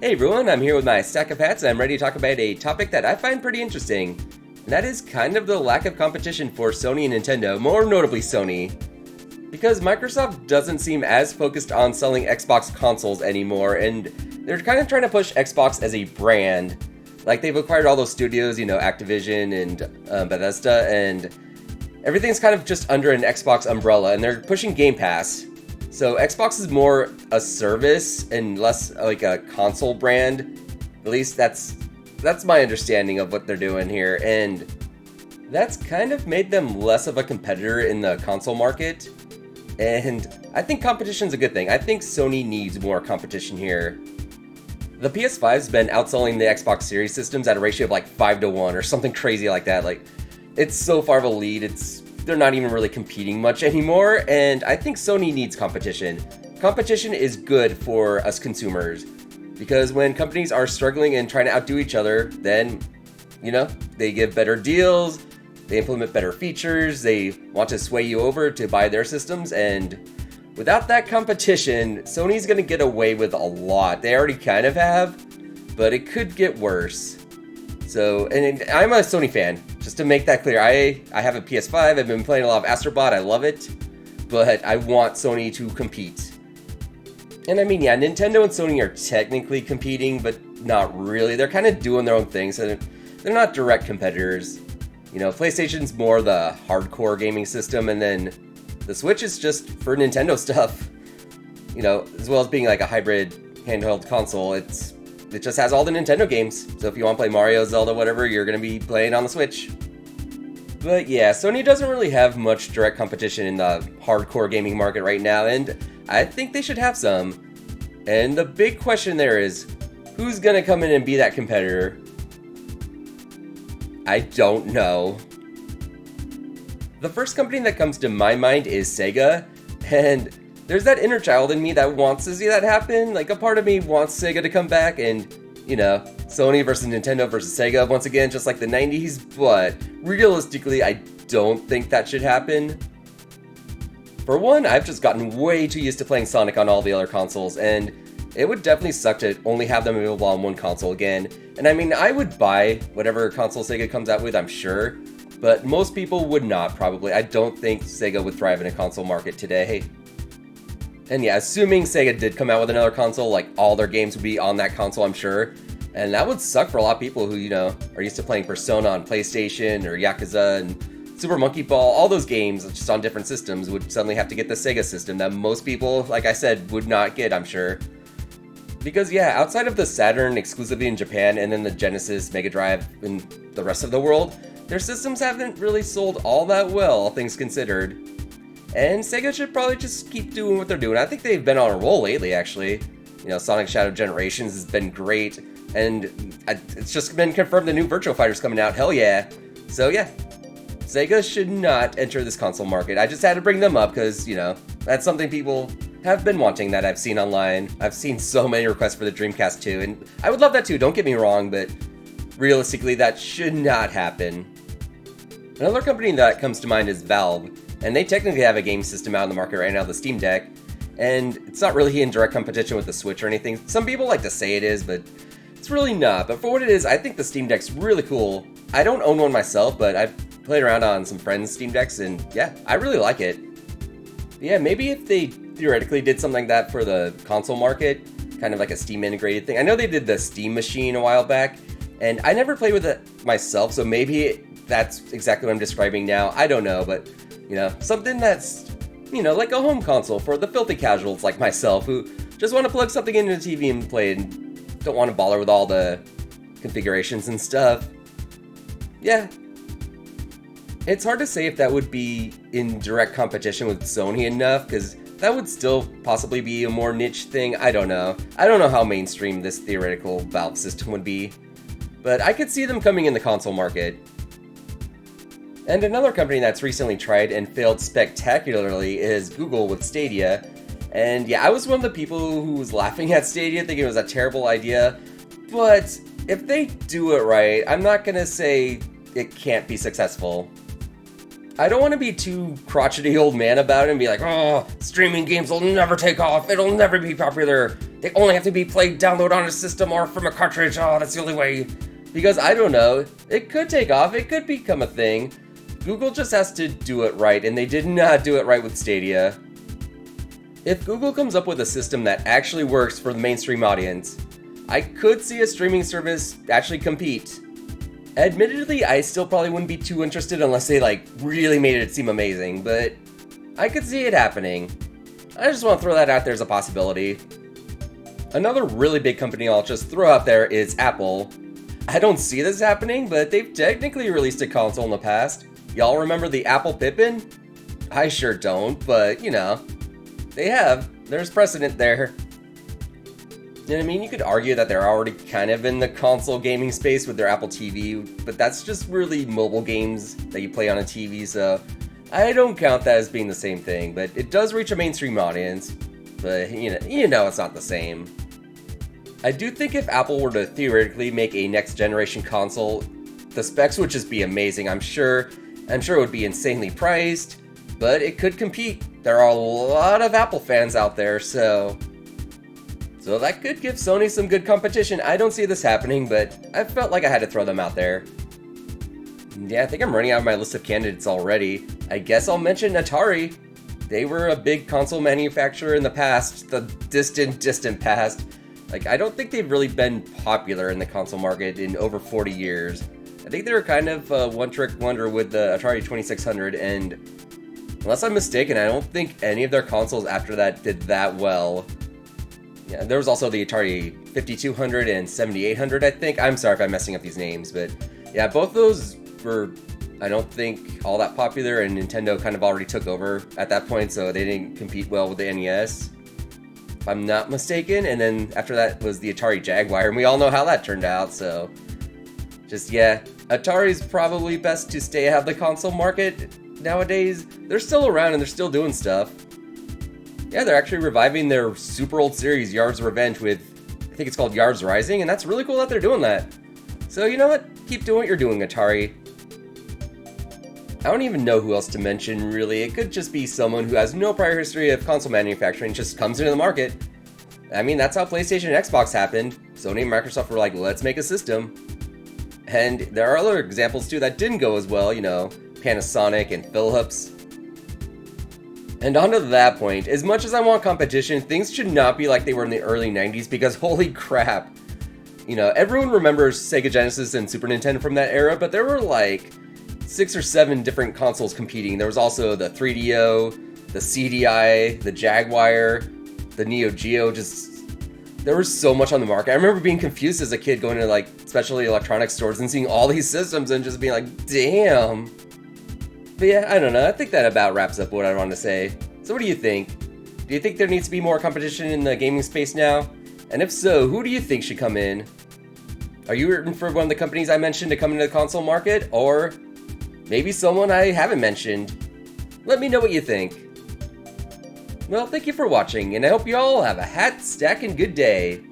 Hey everyone, I'm here with my stack of hats and I'm ready to talk about a topic that I find pretty interesting. And that is kind of the lack of competition for Sony and Nintendo, more notably Sony. Because Microsoft doesn't seem as focused on selling Xbox consoles anymore, and they're kind of trying to push Xbox as a brand. Like, they've acquired all those studios, Activision and Bethesda, and everything's kind of just under an Xbox umbrella, and they're pushing Game Pass. So Xbox is more a service and less like a console brand. At least that's my understanding of what they're doing here, and that's kind of made them less of a competitor in the console market. And I think competition's a good thing. I think Sony needs more competition here. The PS5's been outselling the Xbox Series systems at a ratio of like 5-1 or something crazy like that. Like, it's so far of a lead, they're not even really competing much anymore, and I think Sony needs competition. Competition is good for us consumers, because when companies are struggling and trying to outdo each other, then, they give better deals, they implement better features, they want to sway you over to buy their systems, and without that competition, Sony's gonna get away with a lot. They already kind of have, but it could get worse. So, and I'm a Sony fan, just to make that clear. I have a PS5, I've been playing a lot of Astrobot, I love it, but I want Sony to compete. And I mean, yeah, Nintendo and Sony are technically competing, but not really. They're kind of doing their own thing, so they're not direct competitors. PlayStation's more the hardcore gaming system, and then the Switch is just for Nintendo stuff. As well as being like a hybrid handheld console, it just has all the Nintendo games. So if you want to play Mario, Zelda, whatever, you're going to be playing on the Switch. But yeah, Sony doesn't really have much direct competition in the hardcore gaming market right now, and I think they should have some. And the big question there is, who's going to come in and be that competitor? I don't know. The first company that comes to my mind is Sega, and there's that inner child in me that wants to see that happen. Like, a part of me wants Sega to come back and, Sony versus Nintendo versus Sega once again, just like the 90s, but realistically, I don't think that should happen. For one, I've just gotten way too used to playing Sonic on all the other consoles, and it would definitely suck to only have them available on one console again. And I mean, I would buy whatever console Sega comes out with, I'm sure, but most people would not, probably. I don't think Sega would thrive in a console market today. And yeah, assuming Sega did come out with another console, like, all their games would be on that console, I'm sure. And that would suck for a lot of people who, are used to playing Persona on PlayStation or Yakuza and Super Monkey Ball. All those games, just on different systems, would suddenly have to get the Sega system that most people, like I said, would not get, I'm sure. Because yeah, outside of the Saturn exclusively in Japan and then the Genesis, Mega Drive, and the rest of the world, their systems haven't really sold all that well, all things considered. And Sega should probably just keep doing what they're doing. I think they've been on a roll lately, actually. Sonic Shadow Generations has been great, and it's just been confirmed the new Virtua Fighter's coming out, hell yeah. So yeah, Sega should not enter this console market. I just had to bring them up because, that's something people have been wanting that I've seen online. I've seen so many requests for the Dreamcast too, and I would love that too, don't get me wrong, but realistically, that should not happen. Another company that comes to mind is Valve, and they technically have a game system out in the market right now, the Steam Deck, and it's not really in direct competition with the Switch or anything. Some people like to say it is, but it's really not. But for what it is, I think the Steam Deck's really cool. I don't own one myself, but I've played around on some friends' Steam Decks, and yeah, I really like it. Yeah, maybe if they theoretically did something like that for the console market, kind of like a Steam integrated thing. I know they did the Steam Machine a while back, and I never played with it myself, so maybe that's exactly what I'm describing now. I don't know, but, something that's, like a home console for the filthy casuals like myself who just want to plug something into the TV and play and don't want to bother with all the configurations and stuff. Yeah. It's hard to say if that would be in direct competition with Sony enough, because that would still possibly be a more niche thing. I don't know. I don't know how mainstream this theoretical Valve system would be, but I could see them coming in the console market. And another company that's recently tried and failed spectacularly is Google with Stadia. And yeah, I was one of the people who was laughing at Stadia, thinking it was a terrible idea. But if they do it right, I'm not gonna say it can't be successful. I don't want to be too crotchety old man about it and be like, oh, streaming games will never take off, it'll never be popular. they only have to be played download on a system or from a cartridge. Oh, that's the only way. Because I don't know, it could take off, it could become a thing. Google just has to do it right, and they did not do it right with Stadia. If Google comes up with a system that actually works for the mainstream audience, I could see a streaming service actually compete. Admittedly, I still probably wouldn't be too interested unless they really made it seem amazing, but I could see it happening. I just want to throw that out there as a possibility. Another really big company I'll just throw out there is Apple. I don't see this happening, but they've technically released a console in the past. Y'all remember the Apple Pippin? I sure don't, but they have. There's precedent there. And I mean, you could argue that they're already kind of in the console gaming space with their Apple TV, but that's just really mobile games that you play on a TV, so I don't count that as being the same thing, but it does reach a mainstream audience, but it's not the same. I do think if Apple were to theoretically make a next generation console, the specs would just be amazing. I'm sure it would be insanely priced, but it could compete. There are a lot of Apple fans out there, so that could give Sony some good competition. I don't see this happening, but I felt like I had to throw them out there. Yeah, I think I'm running out of my list of candidates already. I guess I'll mention Atari. They were a big console manufacturer in the past, the distant past. I don't think they've really been popular in the console market in over 40 years. I think they were kind of a one-trick wonder with the Atari 2600, and unless I'm mistaken, I don't think any of their consoles after that did that well. Yeah, there was also the Atari 5200 and 7800, I think. I'm sorry if I'm messing up these names, but yeah, both those were, I don't think, all that popular, and Nintendo kind of already took over at that point, so they didn't compete well with the NES, if I'm not mistaken. And then after that was the Atari Jaguar, and we all know how that turned out, so Atari's probably best to stay out of the console market nowadays. They're still around and they're still doing stuff. Yeah, they're actually reviving their super old series, Yard's Revenge, with, I think it's called Yard's Rising, and that's really cool that they're doing that. So you know what? Keep doing what you're doing, Atari. I don't even know who else to mention, really. It could just be someone who has no prior history of console manufacturing, just comes into the market. I mean, that's how PlayStation and Xbox happened. Sony and Microsoft were like, let's make a system. And there are other examples too that didn't go as well, Panasonic and Philips. And on to that point, as much as I want competition, things should not be like they were in the early 90s, because holy crap. Everyone remembers Sega Genesis and Super Nintendo from that era, but there were 6 or 7 different consoles competing. There was also the 3DO, the CDI, the Jaguar, the Neo Geo. There was so much on the market. I remember being confused as a kid going to specialty electronics stores and seeing all these systems and just being like, damn. But yeah, I don't know. I think that about wraps up what I want to say. So what do you think? Do you think there needs to be more competition in the gaming space now? And if so, who do you think should come in? Are you rooting for one of the companies I mentioned to come into the console market? Or maybe someone I haven't mentioned? Let me know what you think. Well, thank you for watching, and I hope you all have a hat-stacking good day.